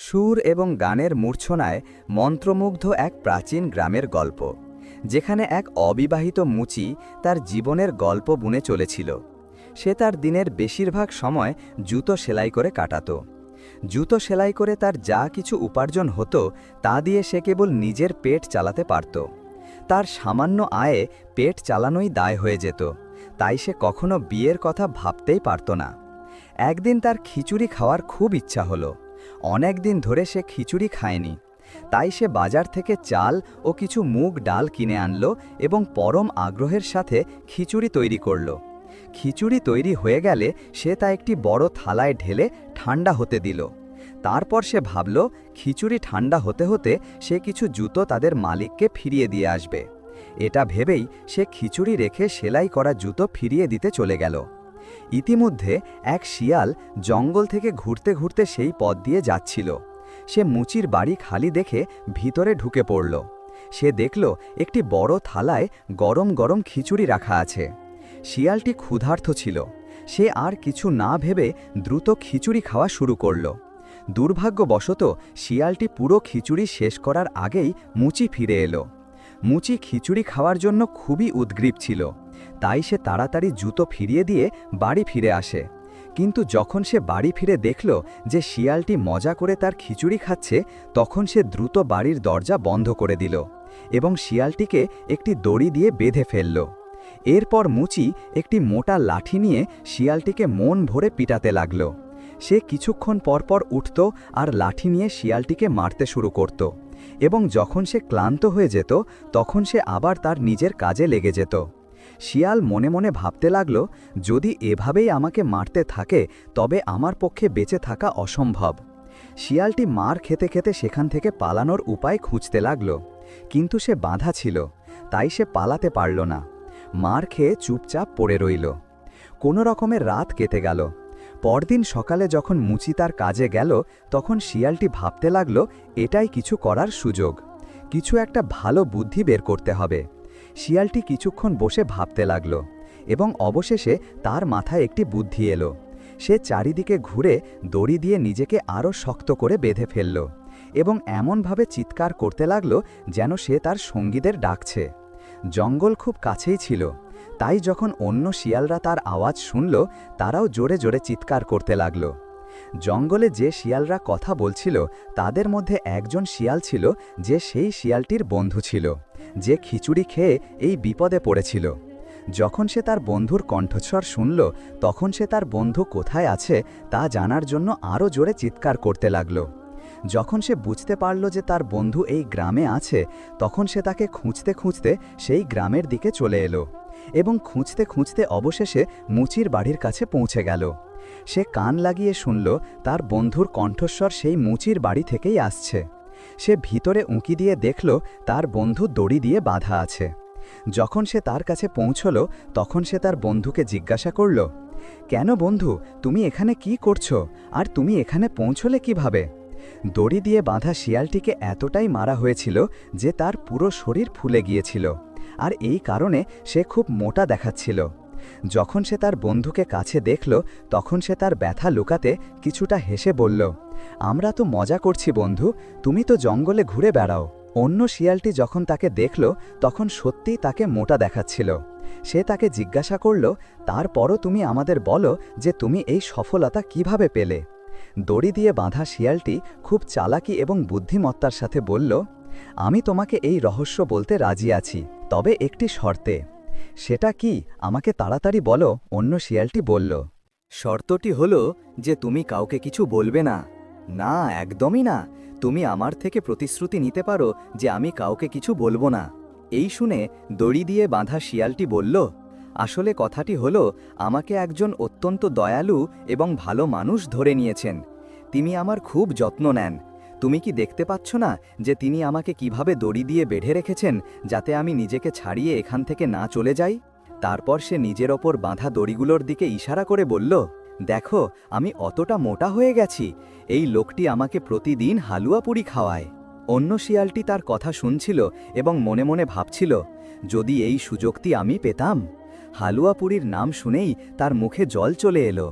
সুর এবং গানের মূর্ছনায় মন্ত্রমুগ্ধ এক প্রাচীন গ্রামের গল্প, যেখানে এক অবিবাহিত মুচি তার জীবনের গল্প বুনে চলেছিল। সে তার দিনের বেশিরভাগ সময় জুতো সেলাই করে কাটাত। জুতো সেলাই করে তার যা কিছু উপার্জন হতো তা দিয়ে সে কেবল নিজের পেট চালাতে পারত। তার সামান্য আয়ে পেট চালানোই দায় হয়ে যেত, তাই সে কখনো বিয়ের কথা ভাবতেই পারত না। একদিন তার খিচুড়ি খাওয়ার খুব ইচ্ছা হলো। অনেক দিন ধরে সে খিচুড়ি খায়নি, তাই সে বাজার থেকে চাল ও কিছু মুগ ডাল কিনে আনলো এবং পরম আগ্রহের সাথে খিচুড়ি তৈরি করল। খিচুড়ি তৈরি হয়ে গেলে সে তা একটি বড় থালায় ঢেলে ঠান্ডা হতে দিল। তারপর সে ভাবল, খিচুড়ি ঠান্ডা হতে হতে সে কিছু জুতো তাদের মালিককে ফিরিয়ে দিয়ে আসবে। এটা ভেবেই সে খিচুড়ি রেখে সেলাই করা জুতো ফিরিয়ে দিতে চলে গেল। ইতিমধ্যে এক শিয়াল জঙ্গল থেকে ঘুরতে ঘুরতে সেই পথ দিয়ে যাচ্ছিল। সে মুচির বাড়ি খালি দেখে ভিতরে ঢুকে পড়ল। সে দেখল একটি বড় থালায় গরম গরম খিচুড়ি রাখা আছে। শিয়ালটি ক্ষুধার্ত ছিল। সে আর কিছু না ভেবে দ্রুত খিচুড়ি খাওয়া শুরু করল। দুর্ভাগ্যবশত শিয়ালটি পুরো খিচুড়ি শেষ করার আগেই মুচি ফিরে এলো। মুচি খিচুড়ি খাওয়ার জন্য খুবই উদ্গ্রীব ছিল, তাই সে তাড়াতাড়ি জুতো ফিরিয়ে দিয়ে বাড়ি ফিরে আসে। কিন্তু যখন সে বাড়ি ফিরে দেখল যে শিয়ালটি মজা করে তার খিচুড়ি খাচ্ছে, তখন সে দ্রুত বাড়ির দরজা বন্ধ করে দিল এবং শিয়ালটিকে একটি দড়ি দিয়ে বেঁধে ফেলল। এরপর মুচি একটি মোটা লাঠি নিয়ে শিয়ালটিকে মন ভরে পিটাতে লাগল। সে কিছুক্ষণ পরপর উঠত আর লাঠি নিয়ে শিয়ালটিকে মারতে শুরু করত, এবং যখন সে ক্লান্ত হয়ে যেত তখন সে আবার তার নিজের কাজে লেগে যেত। শিয়াল মনে মনে ভাবতে লাগল, যদি এভাবেই আমাকে মারতে থাকে তবে আমার পক্ষে বেঁচে থাকা অসম্ভব। শিয়ালটি মার খেতে খেতে সেখান থেকে পালানোর উপায় খুঁজতে লাগল, কিন্তু সে বাঁধা ছিল, তাই সে পালাতে পারল না। মার খেয়ে চুপচাপ পড়ে রইল। কোনো রকমের রাত কেটে গেল। পরদিন সকালে যখন মুচি তার কাজে গেল, তখন শিয়ালটি ভাবতে লাগল, এটাই কিছু করার সুযোগ, কিছু একটা ভালো বুদ্ধি বের করতে হবে। শিয়ালটি কিছুক্ষণ বসে ভাবতে লাগল এবং অবশেষে তার মাথায় একটি বুদ্ধি এলো। সে চারিদিকে ঘুরে দড়ি দিয়ে নিজেকে আরও শক্ত করে বেঁধে ফেলল এবং এমনভাবে চিৎকার করতে লাগল যেন সে তার সঙ্গীদের ডাকছে। জঙ্গল খুব কাছেই ছিল, তাই যখন অন্য শিয়ালরা তার আওয়াজ শুনল, তারাও জোরে জোরে চিৎকার করতে লাগল। জঙ্গলে যে শিয়ালরা কথা বলছিল তাদের মধ্যে একজন শিয়াল ছিল যে সেই শিয়ালটির বন্ধু ছিল, যে খিচুড়ি খেয়ে এই বিপদে পড়েছিল। যখন সে তার বন্ধুর কণ্ঠস্বর শুনল, তখন সে তার বন্ধু কোথায় আছে তা জানার জন্য আরও জোরে চিৎকার করতে লাগল। যখন সে বুঝতে পারল যে তার বন্ধু এই গ্রামে আছে, তখন সে তাকে খুঁজতে খুঁজতে সেই গ্রামের দিকে চলে এলো এবং খুঁজতে খুঁজতে অবশেষে মুচির বাড়ির কাছে পৌঁছে গেল। সে কান লাগিয়ে শুনল তার বন্ধুর কণ্ঠস্বর সেই মুচির বাড়ি থেকেই আসছে। সে ভিতরে উঁকি দিয়ে দেখল তার বন্ধু দড়ি দিয়ে বাঁধা আছে। যখন সে তার কাছে পৌঁছল, তখন সে তার বন্ধুকে জিজ্ঞাসা করল, কেন বন্ধু, তুমি এখানে কি করছো, আর তুমি এখানে পৌঁছলে কিভাবে? দড়ি দিয়ে বাঁধা শিয়ালটিকে এতটাই মারা হয়েছিল যে তার পুরো শরীর ফুলে গিয়েছিল, আর এই কারণে সে খুব মোটা দেখাচ্ছিল। যখন সে তার বন্ধুকে কাছে দেখল, তখন সে তার ব্যথা লুকাতে কিছুটা হেসে বলল, আমরা তো মজা করছি বন্ধু, তুমি তো জঙ্গলে ঘুরে বেড়াও। অন্য শিয়ালটি যখন তাকে দেখল, তখন সত্যিই তাকে মোটা দেখাচ্ছিল। সে তাকে জিজ্ঞাসা করল, তারপরও তুমি আমাদের বলো যে তুমি এই সফলতা কিভাবে পেলে? দড়ি দিয়ে বাঁধা শিয়ালটি খুব চালাকি এবং বুদ্ধিমত্তার সাথে বলল, আমি তোমাকে এই রহস্য বলতে রাজি আছি, তবে একটি শর্তে। সেটা কি, আমাকে তাড়াতাড়ি বলো, অন্য শিয়ালটি বলল। শর্তটি হলো যে তুমি কাউকে কিছু বলবে না। না, একদমই না। তুমি আমার থেকে প্রতিশ্রুতি নিতে পারো যে আমি কাউকে কিছু বলবো না। এই শুনে দড়ি দিয়ে বাঁধা শিয়ালটি বলল, আসলে কথাটি হলো, আমাকে একজন অত্যন্ত দয়ালু এবং ভালো মানুষ ধরে নিয়েছেন। তিনি আমার খুব যত্ন নেন। তুমি কি দেখতে পাচ্ছ না যে তিনি আমাকে কিভাবে দড়ি দিয়ে বেঁধে রেখেছেন, যাতে আমি নিজেকে ছাড়িয়ে এখান থেকে না চলে যাই? তারপর সে নিজের ওপর বাঁধা দড়িগুলোর দিকে ইশারা করে বলল, দেখো, আমি অতটা মোটা হয়ে গেছি, এই লোকটি আমাকে প্রতিদিন হালুয়া পুরি খাওয়ায়। অন্য শিয়ালটি তার কথা শুনছিল এবং মনে মনে ভাবছিল, যদি এই সুযোগটি আমি পেতাম। হালুয়া পুরির নাম শুনেই তার মুখে জল চলে এলো।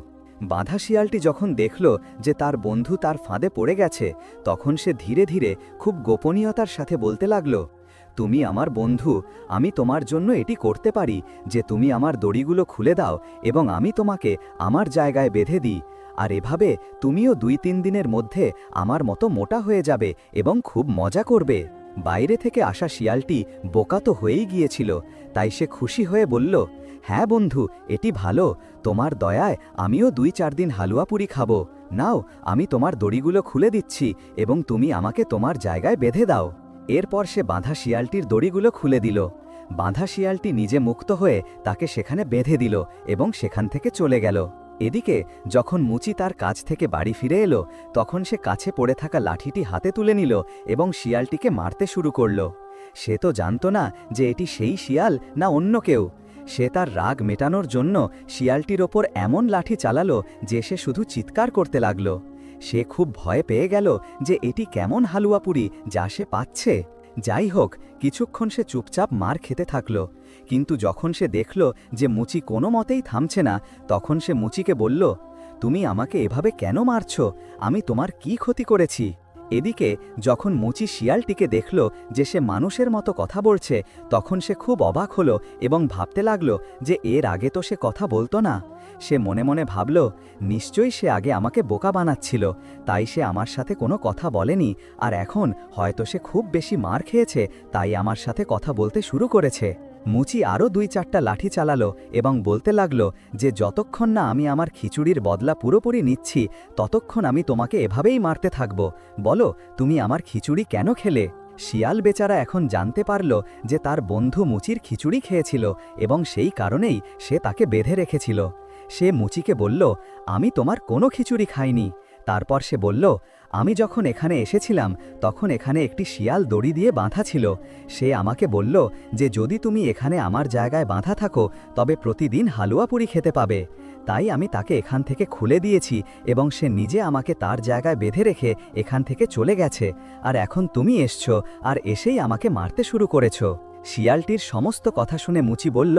বাঁধা শিয়ালটি যখন দেখল যে তার বন্ধু তার ফাঁদে পড়ে গেছে, তখন সে ধীরে ধীরে খুব গোপনীয়তার সাথে বলতে লাগল, তুমি আমার বন্ধু, আমি তোমার জন্য এটি করতে পারি যে তুমি আমার দড়িগুলো খুলে দাও এবং আমি তোমাকে আমার জায়গায় বেঁধে দিই, আর এভাবে তুমিও 2-3 দিনের মধ্যে আমার মতো মোটা হয়ে যাবে এবং খুব মজা করবে। বাইরে থেকে আসা শিয়ালটি বোকা তো হয়েই গিয়েছিল, তাই সে খুশি হয়ে বলল, হ্যাঁ বন্ধু, এটি ভালো, তোমার দয়ায় আমিও 2-4 দিন হালুয়া পুরি খাবো। নাও, আমি তোমার দড়িগুলো খুলে দিচ্ছি এবং তুমি আমাকে তোমার জায়গায় বেঁধে দাও। এরপর সে বাঁধা শিয়ালটির দড়িগুলো খুলে দিল। বাঁধা শিয়ালটি নিজে মুক্ত হয়ে তাকে সেখানে বেঁধে দিল এবং সেখান থেকে চলে গেল। এদিকে যখন মুচি তার কাজ থেকে বাড়ি ফিরে এলো, তখন সে কাছে পড়ে থাকা লাঠিটি হাতে তুলে নিল এবং শিয়ালটিকে মারতে শুরু করল। সে তো জানত না যে এটি সেই শিয়াল না অন্য কেউ। সে তার রাগ মেটানোর জন্য শিয়ালটির ওপর এমন লাঠি চালালো যে সে শুধু চিৎকার করতে লাগল। সে খুব ভয় পেয়ে গেল যে এটি কেমন হালুয়াপুরি যা সে পাচ্ছে। যাই হোক, কিছুক্ষণ সে চুপচাপ মার খেতে থাকল, কিন্তু যখন সে দেখল যে মুচি কোনো মতেই থামছে না, তখন সে মুচিকে বলল, তুমি আমাকে এভাবে কেন মারছ? আমি তোমার কি ক্ষতি করেছি? এদিকে যখন মুচি শিয়ালটিকে দেখল যে সে মানুষের মতো কথা বলছে, তখন সে খুব অবাক হলো এবং ভাবতে লাগল যে এর আগে তো সে কথা বলতো না। সে মনে মনে ভাবল, নিশ্চয়ই সে আগে আমাকে বোকা বানাচ্ছিল, তাই সে আমার সাথে কোনো কথা বলেনি, আর এখন হয়তো সে খুব বেশি মার খেয়েছে, তাই আমার সাথে কথা বলতে শুরু করেছে। মুচি আরও 2-4টা লাঠি চালালো এবং বলতে লাগল যে যতক্ষণ না আমি আমার খিচুড়ির বদলা পুরোপুরি নিচ্ছি, ততক্ষণ আমি তোমাকে এভাবেই মারতে থাকব। বলো, তুমি আমার খিচুড়ি কেন খেলে? শিয়াল বেচারা এখন জানতে পারল যে তার বন্ধু মুচির খিচুড়ি খেয়েছিল এবং সেই কারণেই সে তাকে বেঁধে রেখেছিল। সে মুচিকে বলল, আমি তোমার কোনো খিচুড়ি খাইনি। তারপর সে বলল, আমি যখন এখানে এসেছিলাম তখন এখানে একটি শিয়াল দড়ি দিয়ে বাঁধা ছিল। সে আমাকে বলল যে যদি তুমি এখানে আমার জায়গায় বাঁধা থাকো তবে প্রতিদিন হালুয়া পুরি খেতে পাবে। তাই আমি তাকে এখান থেকে খুলে দিয়েছি এবং সে নিজে আমাকে তার জায়গায় বেঁধে রেখে এখান থেকে চলে গেছে, আর এখন তুমি এসছো আর এসেই আমাকে মারতে শুরু করেছো। শিয়ালটির সমস্ত কথা শুনে মুচি বলল,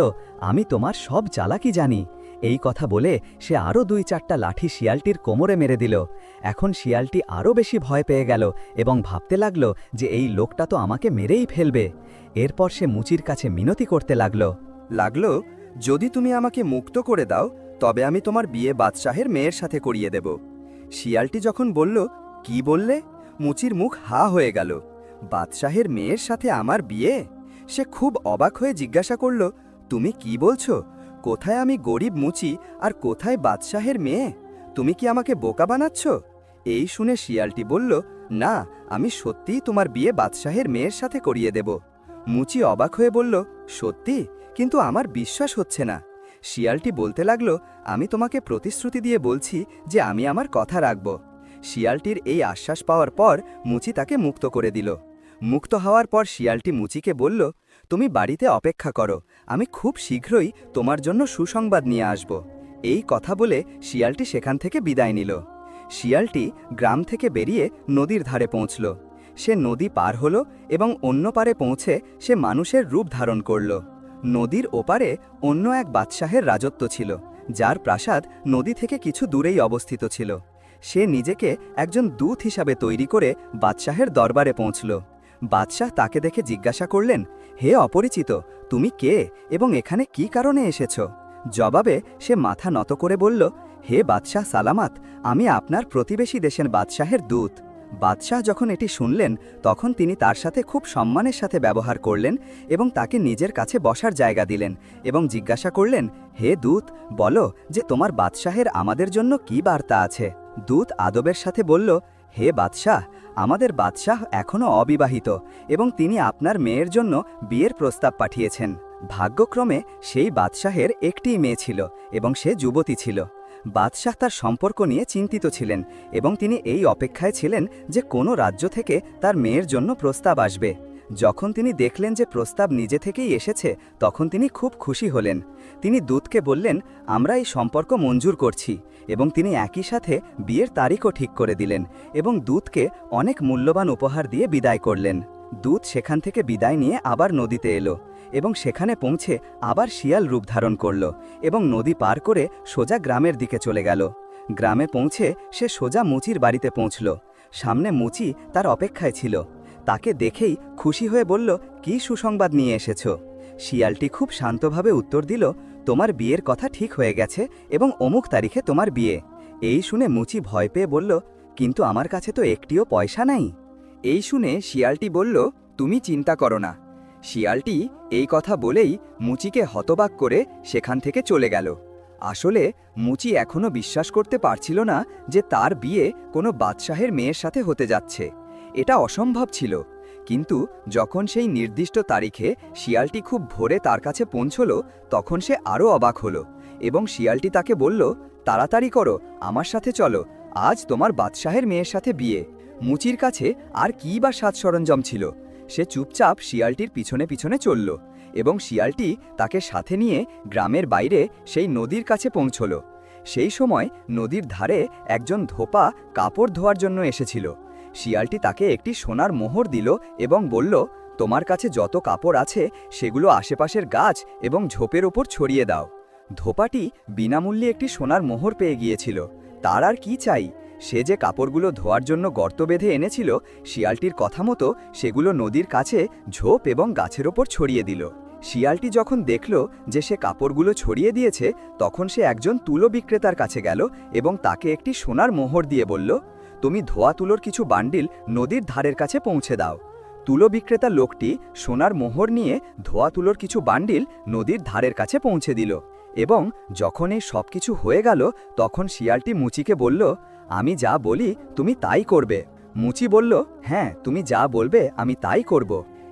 আমি তোমার সব চালাকি জানি। এই কথা বলে সে আরও 2-4টা লাঠি শিয়ালটির কোমরে মেরে দিল। এখন শিয়ালটি আরও বেশি ভয় পেয়ে গেল এবং ভাবতে লাগল যে এই লোকটা তো আমাকে মেরেই ফেলবে। এরপর সে মুচির কাছে মিনতি করতে লাগল, যদি তুমি আমাকে মুক্ত করে দাও তবে আমি তোমার বিয়ে বাদশাহের মেয়ের সাথে করিয়ে দেব। শিয়ালটি যখন বলল, কি বললে? মুচির মুখ হা হয়ে গেল। বাদশাহের মেয়ের সাথে আমার বিয়ে? সে খুব অবাক হয়ে জিজ্ঞাসা করল, তুমি কি বলছো? কোথায় আমি গরিব মুচি আর কোথায় বাদশাহের মেয়ে? তুমি কি আমাকে বোকা বানাচ্ছ? এই শুনে শিয়ালটি বলল, না, আমি সত্যিই তোমার বিয়ে বাদশাহের মেয়ের সাথে করিয়ে দেব। মুচি অবাক হয়ে বলল, সত্যি? কিন্তু আমার বিশ্বাস হচ্ছে না। শিয়ালটি বলতে লাগল, আমি তোমাকে প্রতিশ্রুতি দিয়ে বলছি যে আমি আমার কথা রাখব। শিয়ালটির এই আশ্বাস পাওয়ার পর মুচি তাকে মুক্ত করে দিল। মুক্ত হওয়ার পর শিয়ালটি মুচিকে বলল, তুমি বাড়িতে অপেক্ষা করো, আমি খুব শীঘ্রই তোমার জন্য সুসংবাদ নিয়ে আসব। এই কথা বলে শিয়ালটি সেখান থেকে বিদায় নিল। শিয়ালটি গ্রাম থেকে বেরিয়ে নদীর ধারে পৌঁছল। সে নদী পার হল এবং অন্য পারে পৌঁছে সে মানুষের রূপ ধারণ করল। নদীর ওপারে অন্য এক বাদশাহের রাজত্ব ছিল, যার প্রাসাদ নদী থেকে কিছু দূরেই অবস্থিত ছিল। সে নিজেকে একজন দূত হিসাবে তৈরি করে বাদশাহের দরবারে পৌঁছল। বাদশাহ তাকে দেখে জিজ্ঞাসা করলেন, হে অপরিচিত, তুমি কে এবং এখানে কি কারণে এসেছ? জবাবে সে মাথা নত করে বলল, হে বাদশাহ সালামাত, আমি আপনার প্রতিবেশী দেশের বাদশাহের দূত। বাদশাহ যখন এটি শুনলেন তখন তিনি তার সাথে খুব সম্মানের সাথে ব্যবহার করলেন এবং তাকে নিজের কাছে বসার জায়গা দিলেন এবং জিজ্ঞাসা করলেন, হে দূত, বলো যে তোমার বাদশাহের আমাদের জন্য কি বার্তা আছে? দূত আদবের সাথে বলল, হে বাদশাহ, আমাদের বাদশাহ এখনও অবিবাহিত এবং তিনি আপনার মেয়ের জন্য বিয়ের প্রস্তাব পাঠিয়েছেন। ভাগ্যক্রমে সেই বাদশাহের একটিই মেয়ে ছিল এবং সে যুবতী ছিল। বাদশাহ তার সম্পর্ক নিয়ে চিন্তিত ছিলেন এবং তিনি এই অপেক্ষায় ছিলেন যে কোনো রাজ্য থেকে তার মেয়ের জন্য প্রস্তাব আসবে। যখন তিনি দেখলেন যে প্রস্তাব নিজে থেকেই এসেছে, তখন তিনি খুব খুশি হলেন। তিনি দূতকে বললেন, আমরা এই সম্পর্ক মঞ্জুর করছি, এবং তিনি একই সাথে বিয়ের তারিখও ঠিক করে দিলেন এবং দূতকে অনেক মূল্যবান উপহার দিয়ে বিদায় করলেন। দূত সেখান থেকে বিদায় নিয়ে আবার নদীতে এলো এবং সেখানে পৌঁছে আবার শিয়াল রূপ ধারণ করল এবং নদী পার করে সোজা গ্রামের দিকে চলে গেল। গ্রামে পৌঁছে সে সোজা মুচির বাড়িতে পৌঁছল। সামনে মুচি তার অপেক্ষায় ছিল। তাকে দেখেই খুশি হয়ে বলল, কী সুসংবাদ নিয়ে এসেছ? শিয়ালটি খুব শান্তভাবে উত্তর দিল, তোমার বিয়ের কথা ঠিক হয়ে গেছে এবং অমুক তারিখে তোমার বিয়ে। এই শুনে মুচি ভয় পেয়ে বলল, কিন্তু আমার কাছে তো একটিও পয়সা নাই। এই শুনে শিয়ালটি বলল, তুমি চিন্তা করো না। শিয়ালটি এই কথা বলেই মুচিকে হতবাক করে সেখান থেকে চলে গেল। আসলে মুচি এখনও বিশ্বাস করতে পারছিল না যে তার বিয়ে কোনো বাদশাহের মেয়ের সাথে হতে যাচ্ছে। এটা অসম্ভব ছিল। কিন্তু যখন সেই নির্দিষ্ট তারিখে শিয়ালটি খুব ভোরে তার কাছে পৌঁছল, তখন সে আরও অবাক হলো এবং শিয়ালটি তাকে বলল, তাড়াতাড়ি করো, আমার সাথে চলো, আজ তোমার বাদশাহের মেয়ের সাথে বিয়ে। মুচির কাছে আর কী বা সাজ সরঞ্জাম ছিল। সে চুপচাপ শিয়ালটির পিছনে পিছনে চলল এবং শিয়ালটি তাকে সাথে নিয়ে গ্রামের বাইরে সেই নদীর কাছে পৌঁছল। সেই সময় নদীর ধারে একজন ধোপা কাপড় ধোয়ার জন্য এসেছিল। শিয়ালটি তাকে একটি সোনার মোহর দিল এবং বলল, তোমার কাছে যত কাপড় আছে সেগুলো আশেপাশের গাছ এবং ঝোপের ওপর ছড়িয়ে দাও। ধোপাটি বিনামূল্যে একটি সোনার মোহর পেয়ে গিয়েছিল। তার আর কি চাই? সে যে কাপড়গুলো ধোয়ার জন্য গর্ত বেঁধে এনেছিল, শিয়ালটির কথা মতো সেগুলো নদীর কাছে ঝোপ এবং গাছের ওপর ছড়িয়ে দিল। শিয়ালটি যখন দেখল যে সে কাপড়গুলো ছড়িয়ে দিয়েছে, তখন সে একজন তুলো বিক্রেতার কাছে গেল এবং তাকে একটি সোনার মোহর দিয়ে বলল, তুমি ধোয়া তুলোর কিছু বান্ডিল নদীর ধারের কাছে পৌঁছে দাও। তুলো বিক্রেতা লোকটি সোনার মোহর নিয়ে ধোয়া তুলোর কিছু বান্ডিল নদীর ধারের কাছে পৌঁছে দিল। এবং যখন এই সব কিছু হয়ে গেল, তখন শিয়ালটি মুচিকে বলল, আমি যা বলি তুমি তাই করবে। মুচি বলল, হ্যাঁ, তুমি যা বলবে আমি তাই করব।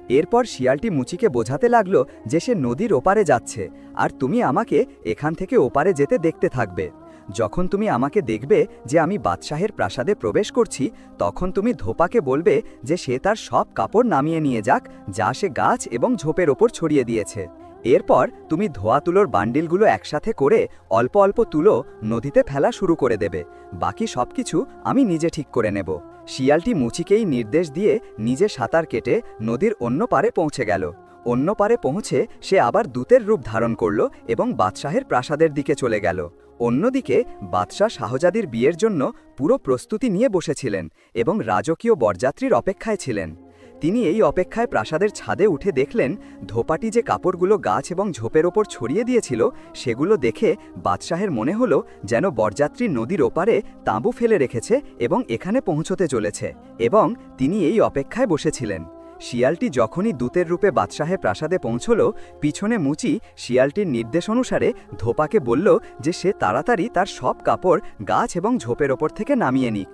এরপর শিয়ালটি মুচিকে বোঝাতে লাগলো যে সে নদীর ওপারে যাচ্ছে, আর তুমি আমাকে এখান থেকে ওপারে যেতে দেখতে থাকবে। যখন তুমি আমাকে দেখবে যে আমি বাদশাহের প্রাসাদে প্রবেশ করছি, তখন তুমি ধোপাকে বলবে যে সে তার সব কাপড় নামিয়ে নিয়ে যাক, যা সে গাছ এবং ঝোপের ওপর ছড়িয়ে দিয়েছে। এরপর তুমি ধোয়া তুলোর বান্ডিলগুলো একসাথে করে অল্প অল্প তুলো নদীতে ফেলা শুরু করে দেবে। বাকি সবকিছু আমি নিজে ঠিক করে নেব। শিয়ালটি মুচিকেই নির্দেশ দিয়ে নিজে সাঁতার কেটে নদীর অন্য পারে পৌঁছে গেল। অন্য পারে পৌঁছে সে আবার দূতের রূপ ধারণ করল এবং বাদশাহের প্রাসাদের দিকে চলে গেল। অন্যদিকে বাদশাহ শাহজাদির বিয়ের জন্য পুরো প্রস্তুতি নিয়ে বসেছিলেন এবং রাজকীয় বরযাত্রীর অপেক্ষায় ছিলেন। তিনি এই অপেক্ষায় প্রাসাদের ছাদে উঠে দেখলেন, ধোপাটি যে কাপড়গুলো গাছ এবং ঝোপের ওপর ছড়িয়ে দিয়েছিল, সেগুলো দেখে বাদশাহের মনে হলো যেন বরযাত্রী নদীর ওপারে তাঁবু ফেলে রেখেছে এবং এখানে পৌঁছতে চলেছে, এবং তিনি এই অপেক্ষায় বসেছিলেন। শিয়ালটি যখনই দূতের রূপে বাদশাহের প্রাসাদে পৌঁছল, পিছনে মুচি শিয়ালটির নির্দেশ অনুসারে ধোপাকে বলল যে সে তাড়াতাড়ি তার সব কাপড় গাছ এবং ঝোপের ওপর থেকে নামিয়ে নিক।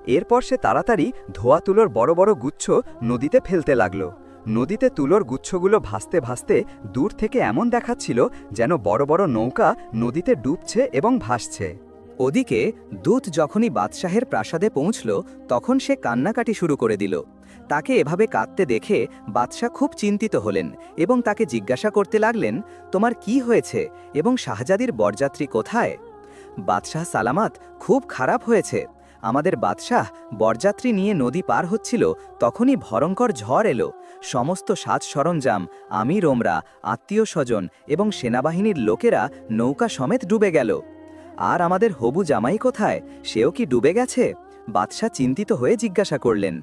এরপর সে তাড়াতাড়ি ধোয়া তুলোর বড় বড় গুচ্ছ নদীতে ফেলতে লাগল। নদীতে তুলোর গুচ্ছগুলো ভাসতে ভাসতে দূর থেকে এমন দেখাচ্ছিল যেন বড় বড় নৌকা নদীতে ডুবছে এবং ভাসছে। ওদিকে দূত যখনই বাদশাহের প্রাসাদে পৌঁছল, তখন সে কান্নাকাটি শুরু করে দিল। তাকে এভাবে কাঁদতে দেখে বাদশাহ খুব চিন্তিত হলেন এবং তাকে জিজ্ঞাসা করতে লাগলেন, তোমার কি হয়েছে এবং শাহজাদির বরযাত্রী কোথায়? বাদশাহ সালামত, খুব খারাপ হয়েছে। আমাদের বাদশাহ বরযাত্রী নিয়ে নদী পার হচ্ছিল, তখনই ভয়ঙ্কর ঝড় এলো। সমস্ত সাজ সরঞ্জাম, আমির ওমরা, আত্মীয় স্বজন এবং সেনাবাহিনীর লোকেরা নৌকা সমেত ডুবে গেল। আর আমাদের হবু জামাই কোথায়? সেও কি ডুবে গেছে? বাদশাহ চিন্তিত হয়ে জিজ্ঞাসা করলেন।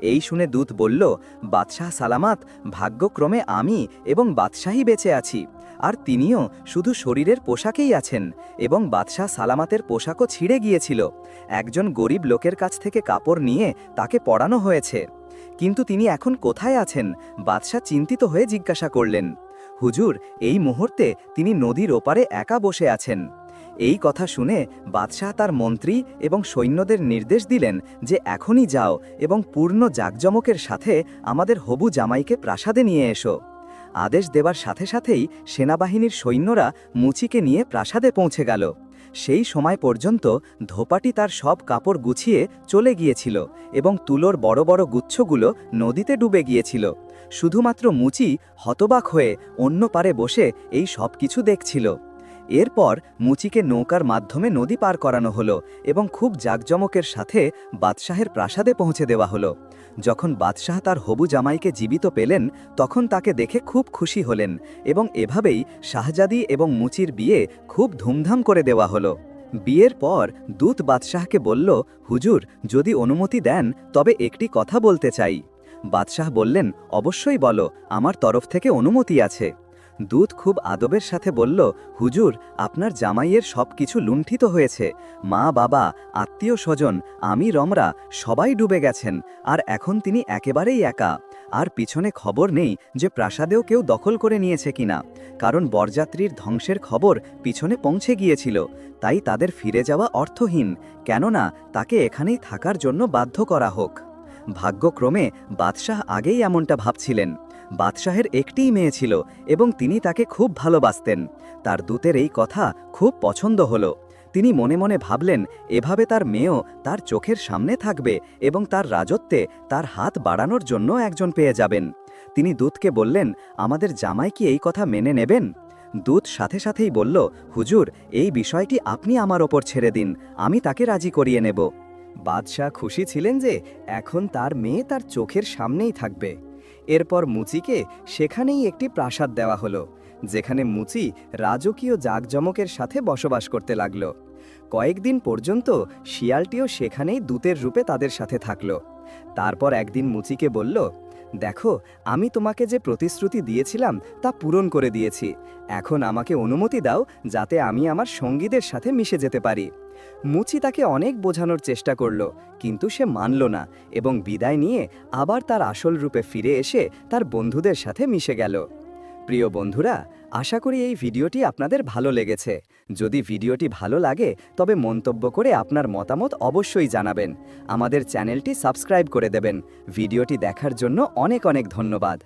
এই শুনে দূত বলল, বাদশাহ সালামত, ভাগ্যক্রমে আমি এবং বাদশাহই বেঁচে আছি, আর তিনিও শুধু শরীরের পোশাকেই আছেন, এবং বাদশাহ সালামতের পোশাকও ছিঁড়ে গিয়েছিল। একজন গরিব লোকের কাছ থেকে কাপড় নিয়ে তাকে পরানো হয়েছে। কিন্তু তিনি এখন কোথায় আছেন? বাদশাহ চিন্তিত হয়ে জিজ্ঞাসা করলেন। হুজুর, এই মুহূর্তে তিনি নদীর ওপারে একা বসে আছেন। এই কথা শুনে বাদশাহ তার মন্ত্রী এবং সৈন্যদের নির্দেশ দিলেন যে এখনই যাও এবং পূর্ণ জাঁকজমকের সাথে আমাদের হবু জামাইকে প্রাসাদে নিয়ে এসো। আদেশ দেবার সাথে সাথেই সেনাবাহিনীর সৈন্যরা মুচিকে নিয়ে প্রাসাদে পৌঁছে গেল। সেই সময় পর্যন্ত ধোপাটি তার সব কাপড় গুছিয়ে চলে গিয়েছিল এবং তুলোর বড় বড় গুচ্ছগুলো নদীতে ডুবে গিয়েছিল। শুধুমাত্র মুচি হতবাক হয়ে অন্য পারে বসে এই সব কিছু দেখছিল। এরপর মুচিকে নৌকার মাধ্যমে নদী পার করানো হলো এবং খুব জাঁকজমকের সাথে বাদশাহের প্রাসাদে পৌঁছে দেওয়া হলো। যখন বাদশাহ তার হবু জামাইকে জীবিত পেলেন, তখন তাকে দেখে খুব খুশি হলেন এবং এভাবেই শাহজাদি এবং মুচির বিয়ে খুব ধুমধাম করে দেওয়া হলো। বিয়ের পর দূত বাদশাহকে বলল, হুজুর, যদি অনুমতি দেন তবে একটি কথা বলতে চাই। বাদশাহ বললেন, অবশ্যই বলো, আমার তরফ থেকে অনুমতি আছে। দূত খুব আদবের সাথে বলল, হুজুর, আপনার জামাইয়ের সব কিছু লুণ্ঠিত হয়েছে। মা, বাবা, আত্মীয় স্বজন, আমি রমরা সবাই ডুবে গেছেন, আর এখন তিনি একেবারেই একা। আর পিছনে খবর নেই যে প্রাসাদেও কেউ দখল করে নিয়েছে কিনা, কারণ বরযাত্রীর ধ্বংসের খবর পিছনে পৌঁছে গিয়েছিল। তাই তাদের ফিরে যাওয়া অর্থহীন, কেননা তাকে এখানেই থাকার জন্য বাধ্য করা হোক। ভাগ্যক্রমে বাদশাহ আগেই এমনটা ভাবছিলেন। বাদশাহের একটিই মেয়ে ছিল এবং তিনি তাকে খুব ভালোবাসতেন। তার দূতের এই কথা খুব পছন্দ হলো। তিনি মনে মনে ভাবলেন, এভাবে তার মেয়েও তার চোখের সামনে থাকবে এবং তার রাজত্বে তার হাত বাড়ানোর জন্য একজন পেয়ে যাবেন। তিনি দূতকে বললেন, আমাদের জামাই কি এই কথা মেনে নেবেন? দূত সাথে সাথেই বলল, হুজুর, এই বিষয়টি আপনি আমার ওপর ছেড়ে দিন, আমি তাকে রাজি করিয়ে নেব। বাদশাহ খুশি ছিলেন যে এখন তার মেয়ে তার চোখের সামনেই থাকবে। এরপর মুচিকে সেখানেই একটি প্রাসাদ দেওয়া হলো, যেখানে মুচি রাজকীয় জাঁকজমকের সাথে বসবাস করতে লাগল। কয়েকদিন পর্যন্ত শিয়ালটিও সেখানেই দূতের রূপে তাদের সাথে থাকল। তারপর একদিন মুচিকে বলল, দেখো, আমি তোমাকে যে প্রতিশ্রুতি দিয়েছিলাম তা পূরণ করে দিয়েছি। এখন আমাকে অনুমতি দাও যাতে আমি আমার সঙ্গীদের সাথে মিশে যেতে পারি। মুচি তাকে অনেক বোঝানোর চেষ্টা করল, কিন্তু সে মানল না এবং বিদায় নিয়ে আবার তার আসল রূপে ফিরে এসে তার বন্ধুদের সাথে মিশে গেল। প্রিয় বন্ধুরা, আশা করি এই ভিডিওটি আপনাদের ভালো লেগেছে। যদি ভিডিওটি ভালো লাগে তবে মন্তব্য করে আপনার মতামত অবশ্যই জানাবেন। আমাদের চ্যানেলটি সাবস্ক্রাইব করে দেবেন। ভিডিওটি দেখার জন্য অনেক অনেক ধন্যবাদ।